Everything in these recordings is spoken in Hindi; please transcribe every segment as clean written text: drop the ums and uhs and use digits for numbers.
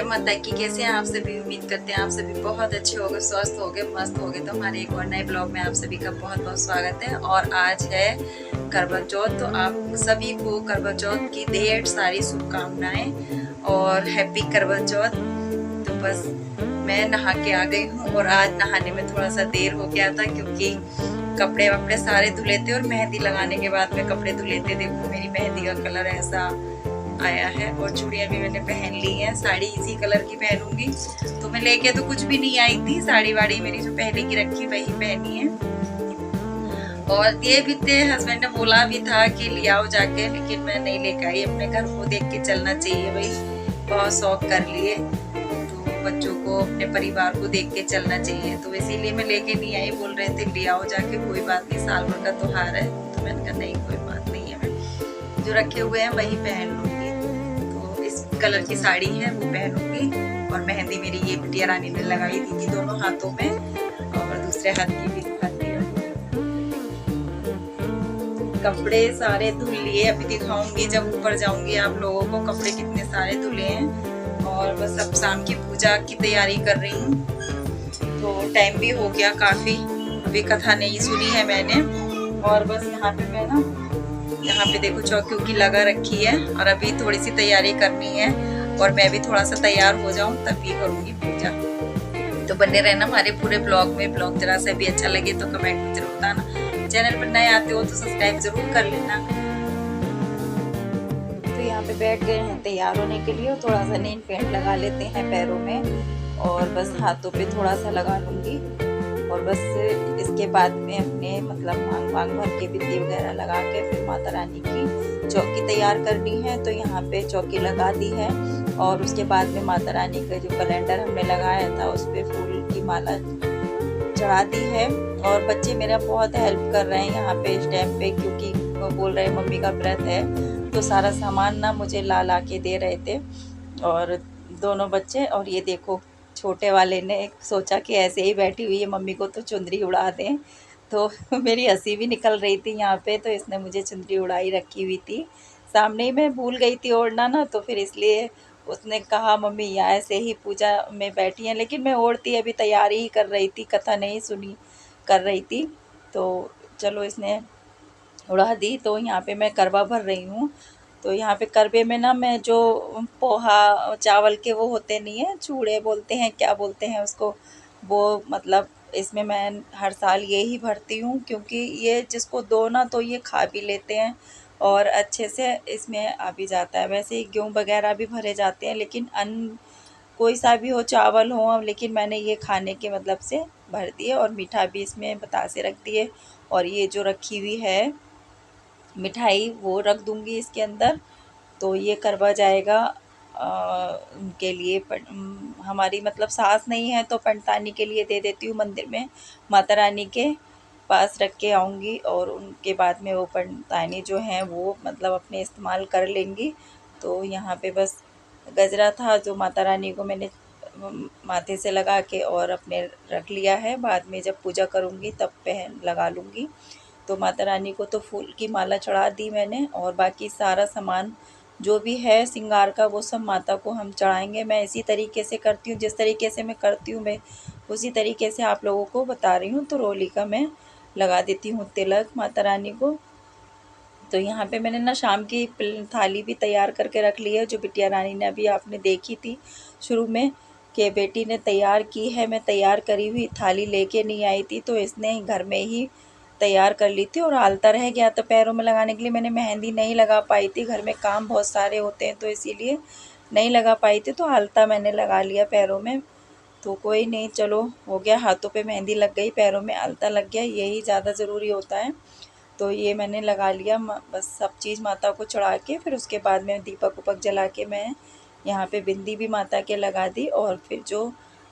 माता की। कैसे हैं आप सभी? उम्मीद करते हैं आप सभी बहुत अच्छे होंगे, स्वस्थ होंगे, मस्त होंगे। तो हमारे एक और नए ब्लॉग में आप सभी का बहुत बहुत स्वागत है। और आज है करवा चौथ, तो आप सभी को करवा चौथ की ढेर सारी शुभकामनाएं और हैप्पी करवा चौथ। तो बस मैं नहा के आ गई हूँ और आज नहाने में थोड़ा सा देर हो गया था क्योंकि कपड़े वपड़े सारे धुले थे और मेहंदी लगाने के बाद में कपड़े धुले थे। देखो मेरी मेहंदी का कलर ऐसा आया है और चूड़ियाँ भी मैंने पहन ली हैं। साड़ी इसी कलर की पहनूंगी। तो मैं लेके तो कुछ भी नहीं आई थी, साड़ी वाड़ी मेरी जो पहले की रखी वही पहनी है। और ये भी थे, हस्बैंड ने बोला भी था कि ले आओ जाके, लेकिन मैं नहीं लेकर आई। अपने घर को देख के चलना चाहिए भाई, बहुत शौक कर लिए तो बच्चों को, अपने परिवार को देख के चलना चाहिए। तो इसीलिए मैं लेके नहीं आई। बोल रहे थे ले आओ जाके, कोई बात नहीं, साल भर का त्योहार है। तो मैंने कहा नहीं कोई बात नहीं है, मैं जो रखे हुए हैं वही पहन लूंगी। तो इस कलर की साड़ी है वो पहनूंगी। और मेहंदी मेरी ये बिटिया रानी ने लगाई थी दोनों हाथों में, और दूसरे हाथ की भी दिखाती हूँ। कपड़े सारे धुल लिए, अभी दिखाऊंगी जब ऊपर जाऊंगी आप लोगों को कपड़े कितने सारे धुले हैं। और बस अब शाम की पूजा की तैयारी कर रही हूँ। तो टाइम भी हो गया काफी, अभी कथा नहीं सुनी है मैंने। और बस यहाँ पे मैं ना, यहाँ पे देखो चौकी की लगा रखी है और अभी थोड़ी सी तैयारी करनी है। और मैं भी थोड़ा सा तैयार हो जाऊं तभी करूंगी पूजा। तो बने रहना हमारे पूरे ब्लॉग में। ब्लॉग जरा सा भी अच्छा लगे तो कमेंट में जरूर बताना। चैनल पर नए आते हो तो सब्सक्राइब जरूर कर लेना। तो यहाँ पे बैठ गए हैं तैयार होने के लिए। थोड़ा सा नेल पेंट लगा लेते हैं पैरों में और बस हाथों पे थोड़ा सा लगा लूंगी। और बस इसके बाद में अपने मतलब मांग भर के बिंदी वगैरह लगा के फिर माता रानी की चौकी तैयार करनी है। तो यहाँ पे चौकी लगा दी है और उसके बाद में माता रानी का जो कैलेंडर हमने लगाया था उस पर फूल की माला चढ़ा दी है। और बच्चे मेरा बहुत हेल्प कर रहे हैं यहाँ पे इस टाइम पे, क्योंकि वो बोल रहे हैं मम्मी का व्रत है। तो सारा सामान ना मुझे ला के दे रहे थे और दोनों बच्चे। और ये देखो छोटे वाले ने सोचा कि ऐसे ही बैठी हुई है मम्मी को तो चुंदरी उड़ा दें। तो मेरी हंसी भी निकल रही थी यहाँ पे। तो इसने मुझे चुंदरी उड़ाई रखी हुई थी, सामने ही मैं भूल गई थी ओढ़ना ना, तो फिर इसलिए उसने कहा मम्मी यहाँ ऐसे ही पूजा में बैठी हैं। लेकिन मैं ओढ़ती अभी तैयारी ही कर रही थी, कथा नहीं सुनी कर रही थी। तो चलो इसने उड़ा दी। तो यहाँ पे मैं करवा भर रही हूँ। तो यहाँ पे करवे में ना मैं जो पोहा चावल के वो होते नहीं है, चूड़े बोलते हैं, क्या बोलते हैं उसको, वो मतलब इसमें मैं हर साल ये ही भरती हूँ। क्योंकि ये जिसको दो ना तो ये खा भी लेते हैं और अच्छे से इसमें आ भी जाता है। वैसे ही गेहूँ वगैरह भी भरे जाते हैं, लेकिन अन्न कोई सा भी हो, चावल हो, लेकिन मैंने ये खाने के मतलब से भर दिए। और मीठा भी इसमें बतासे रख दिए। और ये जो रखी हुई है मिठाई वो रख दूंगी इसके अंदर। तो ये करवा जाएगा उनके लिए। हमारी मतलब सास नहीं है तो पंडतानी के लिए दे देती हूँ, मंदिर में माता रानी के पास रख के आऊँगी। और उनके बाद में वो पंडतानी जो हैं वो मतलब अपने इस्तेमाल कर लेंगी। तो यहाँ पे बस गजरा था जो माता रानी को मैंने माथे से लगा के और अपने रख लिया है। बाद में जब पूजा करूँगी तब पहन लगा लूँगी। तो माता रानी को तो फूल की माला चढ़ा दी मैंने, और बाकी सारा सामान जो भी है श्रृंगार का वो सब माता को हम चढ़ाएंगे। मैं इसी तरीके से करती हूँ, जिस तरीके से मैं करती हूँ मैं उसी तरीके से आप लोगों को बता रही हूँ। तो रोली का मैं लगा देती हूँ तिलक माता रानी को। तो यहाँ पे मैंने ना शाम की थाली भी तैयार करके रख ली है, जो बिटिया रानी ने अभी आपने देखी थी शुरू में कि बेटी ने तैयार की है। मैं तैयार करी हुई थाली लेके नहीं आई थी, तो इसने घर में ही तैयार कर ली थी। और आलता रह गया तो पैरों में लगाने के लिए मैंने मेहंदी नहीं लगा पाई थी, घर में काम बहुत सारे होते हैं तो इसीलिए नहीं लगा पाई थी। तो आलता मैंने लगा लिया पैरों में। तो कोई नहीं, चलो हो गया, हाथों पे मेहंदी लग गई, पैरों में आलता लग गया, यही ज़्यादा ज़रूरी होता है। तो ये मैंने लगा लिया। बस सब चीज़ माता को चढ़ा के फिर उसके बाद में दीपक उपक जला के मैं यहाँ पे बिंदी भी माता के लगा दी। और फिर जो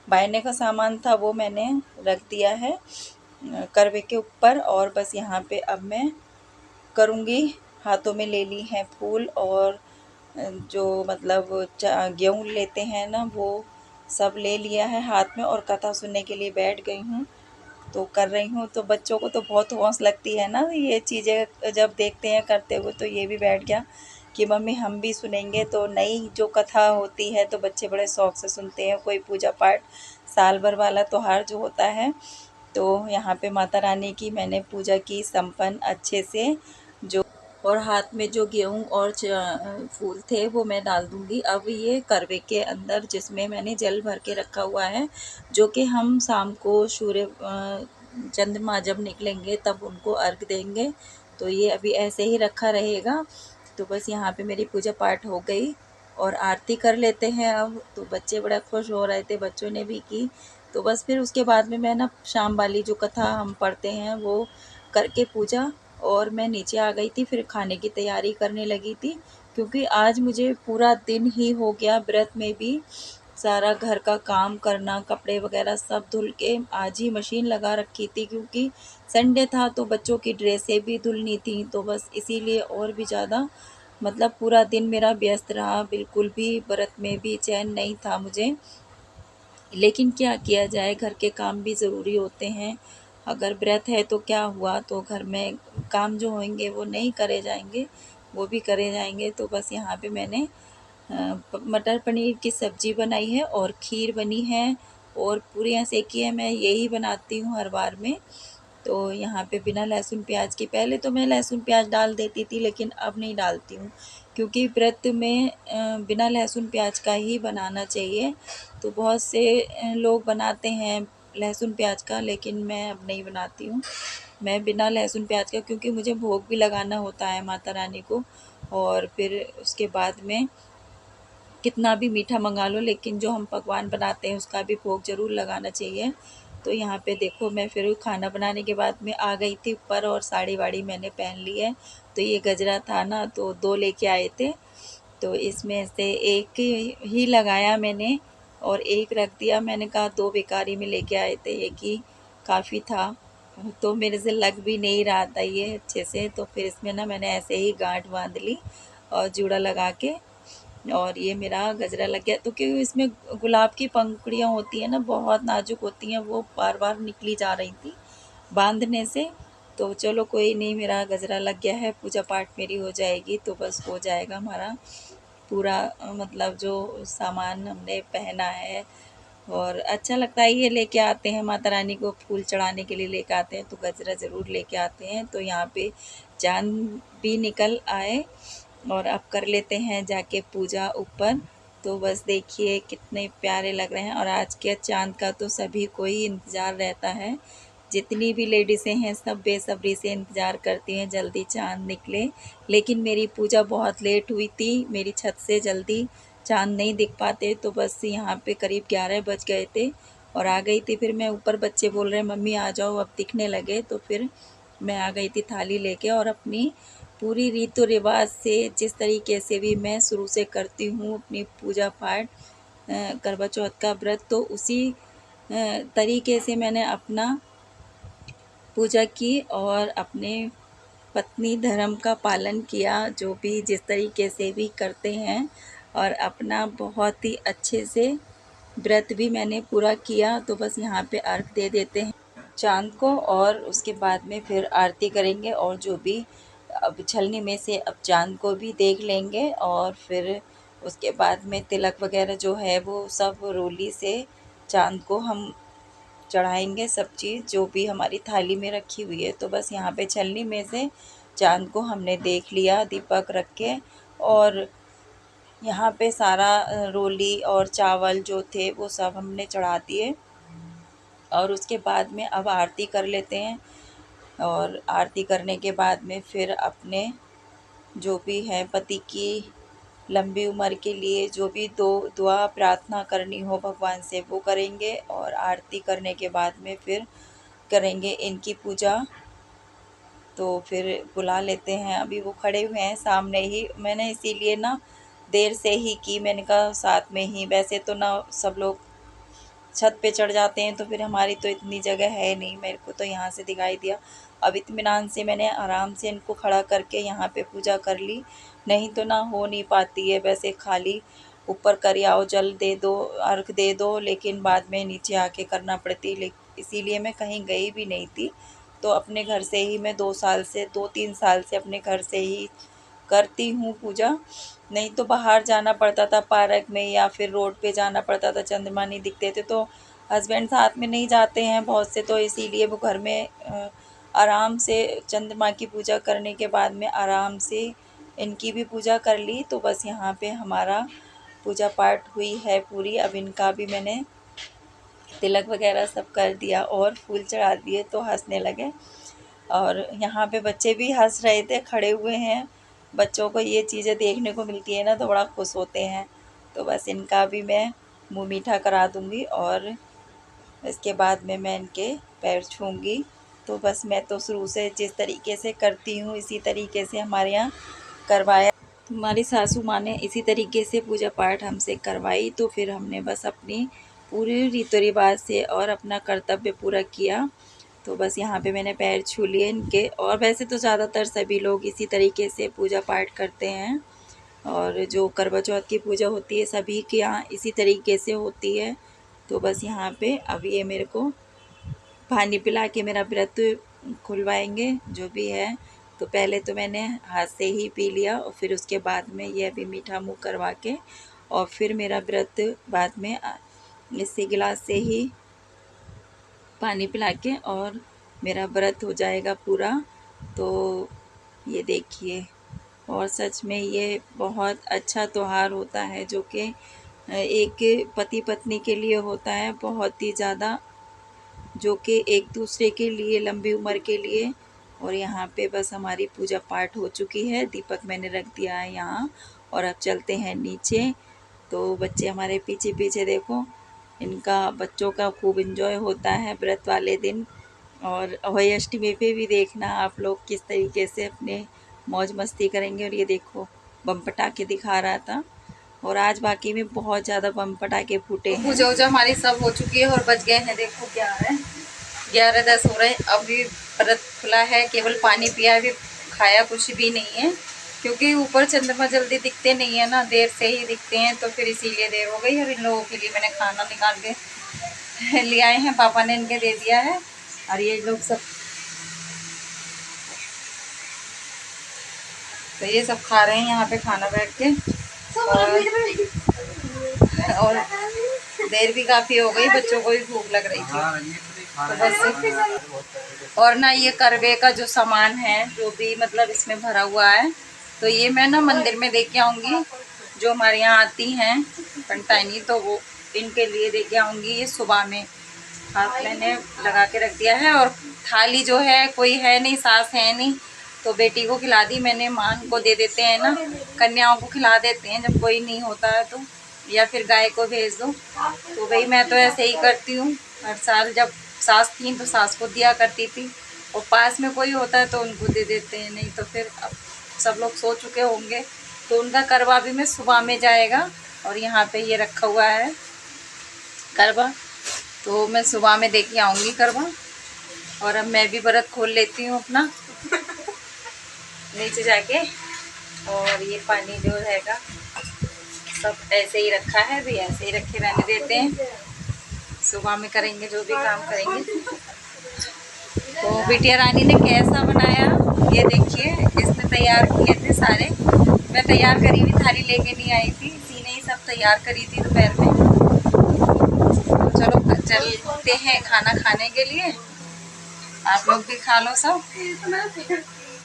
बायने का सामान था वो मैंने रख दिया है करवे के ऊपर। और बस यहाँ पे अब मैं करूँगी। हाथों में ले ली हैं फूल और जो मतलब गेहूँ लेते हैं ना वो सब ले लिया है हाथ में, और कथा सुनने के लिए बैठ गई हूँ। तो कर रही हूँ। तो बच्चों को तो बहुत हौस लगती है ना ये चीज़ें जब देखते हैं करते हुए, तो ये भी बैठ गया कि मम्मी हम भी सुनेंगे। तो नई जो कथा होती है तो बच्चे बड़े शौक से सुनते हैं। कोई पूजा पाठ साल भर वाला त्योहार जो होता है, तो यहाँ पे माता रानी की मैंने पूजा की संपन्न अच्छे से। जो और हाथ में जो गेहूँ और फूल थे वो मैं डाल दूँगी अब ये करवे के अंदर, जिसमें मैंने जल भर के रखा हुआ है, जो कि हम शाम को चंद्रमा जब निकलेंगे तब उनको अर्घ देंगे। तो ये अभी ऐसे ही रखा रहेगा। तो बस यहाँ पे मेरी पूजा पाठ हो गई और आरती कर लेते हैं अब। तो बच्चे बड़ा खुश हो रहे थे, बच्चों ने भी की। तो बस फिर उसके बाद में मैं ना शाम वाली जो कथा हम पढ़ते हैं वो करके पूजा, और मैं नीचे आ गई थी, फिर खाने की तैयारी करने लगी थी। क्योंकि आज मुझे पूरा दिन ही हो गया व्रत में भी, सारा घर का काम करना, कपड़े वगैरह सब धुल के आज ही मशीन लगा रखी थी, क्योंकि संडे था तो बच्चों की ड्रेसें भी धुलनी थी। तो बस इसीलिए और भी ज़्यादा मतलब पूरा दिन मेरा व्यस्त रहा, बिल्कुल भी व्रत में भी चैन नहीं था मुझे। लेकिन क्या किया जाए, घर के काम भी ज़रूरी होते हैं। अगर व्रत है तो क्या हुआ, तो घर में काम जो होंगे वो नहीं करे जाएंगे, वो भी करे जाएंगे। तो बस यहाँ पे मैंने मटर पनीर की सब्ज़ी बनाई है और खीर बनी है और पूरियाँ सेकी है। मैं यही बनाती हूँ हर बार में। तो यहाँ पे बिना लहसुन प्याज के, पहले तो मैं लहसुन प्याज डाल देती थी लेकिन अब नहीं डालती हूँ, क्योंकि व्रत में बिना लहसुन प्याज का ही बनाना चाहिए। तो बहुत से लोग बनाते हैं लहसुन प्याज का, लेकिन मैं अब नहीं बनाती हूँ। मैं बिना लहसुन प्याज का, क्योंकि मुझे भोग भी लगाना होता है माता रानी को, और फिर उसके बाद में कितना भी मीठा मंगा लो, लेकिन जो हम पकवान बनाते हैं उसका भी भोग ज़रूर लगाना चाहिए। तो यहाँ पे देखो मैं फिर खाना बनाने के बाद में आ गई थी ऊपर, और साड़ी वाड़ी मैंने पहन ली है। तो ये गजरा था ना, तो 2 लेके आए थे, तो इसमें से एक ही लगाया मैंने और एक रख दिया। मैंने कहा 2 बेकारी में लेके आए थे, एक ही काफ़ी था। तो मेरे से लग भी नहीं रहा था ये अच्छे से, तो फिर इसमें ना मैंने ऐसे ही गांठ बांध ली और जूड़ा लगा के, और ये मेरा गजरा लग गया। तो क्योंकि इसमें गुलाब की पंखुड़ियाँ होती हैं ना, बहुत नाजुक होती हैं, वो बार बार निकली जा रही थी बांधने से। तो चलो कोई नहीं, मेरा गजरा लग गया है, पूजा पाठ मेरी हो जाएगी, तो बस हो जाएगा हमारा पूरा मतलब जो सामान हमने पहना है। और अच्छा लगता है, ये लेके आते हैं माता रानी को फूल चढ़ाने के लिए लेके आते हैं, तो गजरा ज़रूर लेके आते हैं। तो यहाँ पे चाँद भी निकल आए और अब कर लेते हैं जाके पूजा ऊपर। तो बस देखिए कितने प्यारे लग रहे हैं, और आज के चाँद का तो सभी को ही इंतज़ार रहता है। जितनी भी लेडीज़ें हैं सब बेसब्री से इंतज़ार करती हैं जल्दी चाँद निकले। लेकिन मेरी पूजा बहुत लेट हुई थी, मेरी छत से जल्दी चाँद नहीं दिख पाते, तो बस यहाँ पे करीब 11 बज गए थे और आ गई थी। फिर मैं ऊपर, बच्चे बोल रहे हैं मम्मी आ जाओ अब दिखने लगे, तो फिर मैं आ गई थी थाली लेके, और अपनी पूरी रीतो रिवाज से जिस तरीके से भी मैं शुरू से करती हूँ अपनी पूजा पाठ, करवा चौथ का व्रत, तो उसी तरीके से मैंने अपना पूजा की और अपने पत्नी धर्म का पालन किया, जो भी जिस तरीके से भी करते हैं, और अपना बहुत ही अच्छे से व्रत भी मैंने पूरा किया। तो बस यहाँ पे अर्घ दे देते हैं चाँद को, और उसके बाद में फिर आरती करेंगे, और जो भी अब छलनी में से अब चाँद को भी देख लेंगे, और फिर उसके बाद में तिलक वगैरह जो है वो सब रोली से चाँद को हम चढ़ाएंगे, सब चीज़ जो भी हमारी थाली में रखी हुई है। तो बस यहाँ पे छलनी में से चाँद को हमने देख लिया दीपक रख के, और यहाँ पे सारा रोली और चावल जो थे वो सब हमने चढ़ा दिए, और उसके बाद में अब आरती कर लेते हैं। और आरती करने के बाद में फिर अपने जो भी है पति की लंबी उम्र के लिए जो भी दुआ प्रार्थना करनी हो भगवान से वो करेंगे, और आरती करने के बाद में फिर करेंगे इनकी पूजा। तो फिर बुला लेते हैं, अभी वो खड़े हुए हैं सामने ही, मैंने इसीलिए ना देर से ही की, मैंने कहा साथ में ही, वैसे तो ना सब लोग छत पे चढ़ जाते हैं, तो फिर हमारी तो इतनी जगह है नहीं, मेरे को तो यहाँ से दिखाई दिया। अब इत्मीनान से मैंने आराम से इनको खड़ा करके यहाँ पे पूजा कर ली, नहीं तो ना हो नहीं पाती है, वैसे खाली ऊपर कर आओ, जल दे दो, अर्घ दे दो, लेकिन बाद में नीचे आके करना पड़ती, इसीलिए मैं कहीं गई भी नहीं थी। तो अपने घर से ही मैं 2 साल से 2-3 साल से अपने घर से ही करती हूँ पूजा, नहीं तो बाहर जाना पड़ता था पार्क में या फिर रोड पे जाना पड़ता था, चंद्रमा नहीं दिखते थे। तो हस्बैंड साथ में नहीं जाते हैं बहुत से, तो इसीलिए वो घर में आराम से चंद्रमा की पूजा करने के बाद में आराम से इनकी भी पूजा कर ली। तो बस यहाँ पे हमारा पूजा पाठ हुई है पूरी। अब इनका भी मैंने तिलक वगैरह सब कर दिया और फूल चढ़ा दिए तो हंसने लगे। और यहाँ पे बच्चे भी हंस रहे थे, खड़े हुए हैं। बच्चों को ये चीज़ें देखने को मिलती है ना तो बड़ा खुश होते हैं। तो बस इनका भी मैं मुँह मीठा करा दूँगी और इसके बाद में मैं इनके पैर छूँगी। तो बस मैं तो शुरू से जिस तरीके से करती हूँ इसी तरीके से हमारे यहाँ करवाया। हमारी सासू माँ ने इसी तरीके से पूजा पाठ हमसे करवाई, तो फिर हमने बस अपनी पूरी रीति रिवाज से और अपना कर्तव्य पूरा किया। तो बस यहाँ पे मैंने पैर छू लिए इनके। और वैसे तो ज़्यादातर सभी लोग इसी तरीके से पूजा पाठ करते हैं, और जो करवा चौथ की पूजा होती है सभी के यहाँ इसी तरीके से होती है। तो बस यहाँ पे अब ये मेरे को पानी पिला के मेरा व्रत खुलवाएंगे जो भी है। तो पहले तो मैंने हाथ से ही पी लिया और फिर उसके बाद में ये अभी मीठा मुँह करवा के और फिर मेरा व्रत बाद में इसी गिलास से ही पानी पिला के और मेरा व्रत हो जाएगा पूरा। तो ये देखिए, और सच में ये बहुत अच्छा त्योहार होता है जो कि एक पति पत्नी के लिए होता है, बहुत ही ज़्यादा, जो कि एक दूसरे के लिए लंबी उम्र के लिए। और यहाँ पे बस हमारी पूजा पाठ हो चुकी है, दीपक मैंने रख दिया है यहाँ और अब चलते हैं नीचे। तो बच्चे हमारे पीछे पीछे देखो, इनका बच्चों का खूब एंजॉय होता है व्रत वाले दिन। और अभय अष्टमी पे भी देखना आप लोग किस तरीके से अपने मौज मस्ती करेंगे। और ये देखो बम पटाखे दिखा रहा था, और आज बाकी में बहुत ज़्यादा बम पटाखे फूटे हैं। पूजा वूजा हमारी सब हो चुकी है और बज गए हैं देखो क्या है 11-10 हो रहे हैं। अभी व्रत खुला है, केवल पानी पिया, अभी खाया कुछ भी नहीं है, क्योंकि ऊपर चंद्रमा जल्दी दिखते नहीं है ना, देर से ही दिखते हैं, तो फिर इसीलिए देर हो गई। और इन लोगों के लिए मैंने खाना निकाल के ले आए हैं, पापा ने इनके दे दिया है। और ये लोग सब, तो ये सब खा रहे हैं यहाँ पे खाना बैठ के। और देर भी काफ़ी हो गई, बच्चों को भी भूख लग रही थी। तो बस, और ना ये करवे का जो सामान है जो भी मतलब इसमें भरा हुआ है, तो ये मैं ना मंदिर में दे के आऊँगी। जो हमारे यहाँ आती हैं कंटाइनी, तो वो इनके लिए दे के आऊँगी। ये सुबह में हाथ मैंने लगा के रख दिया है। और थाली जो है, कोई है नहीं, सास है नहीं, तो बेटी को खिला दी मैंने। मान को दे देते हैं ना, कन्याओं को खिला देते हैं जब कोई नहीं होता है तो, या फिर गाय को भेज दो। तो भाई मैं तो ऐसे ही करती हूँ हर साल। जब सास थी तो सास को दिया करती थी, और पास में कोई होता है तो उनको दे देते हैं। नहीं तो फिर अब सब लोग सो चुके होंगे, तो उनका करवा भी मैं सुबह में जाएगा। और यहाँ पे ये रखा हुआ है करवा, तो मैं सुबह में देके आऊँगी करवा। और अब मैं भी व्रत खोल लेती हूँ अपना नीचे जाके। और ये पानी जो रहेगा सब ऐसे ही रखा है, भी ऐसे ही रखे रहने देते हैं, सुबह में करेंगे जो भी काम करेंगे। तो बिटिया रानी ने कैसा बनाया ये देखिए, इसने तैयार किए थे सारे। मैं तैयार करी हुई थाली लेके नहीं आई थी, इसी ने ही सब तैयार करी थी दोपहर में। तो चलो चलते हैं खाना खाने के लिए, आप लोग भी खा लो सब।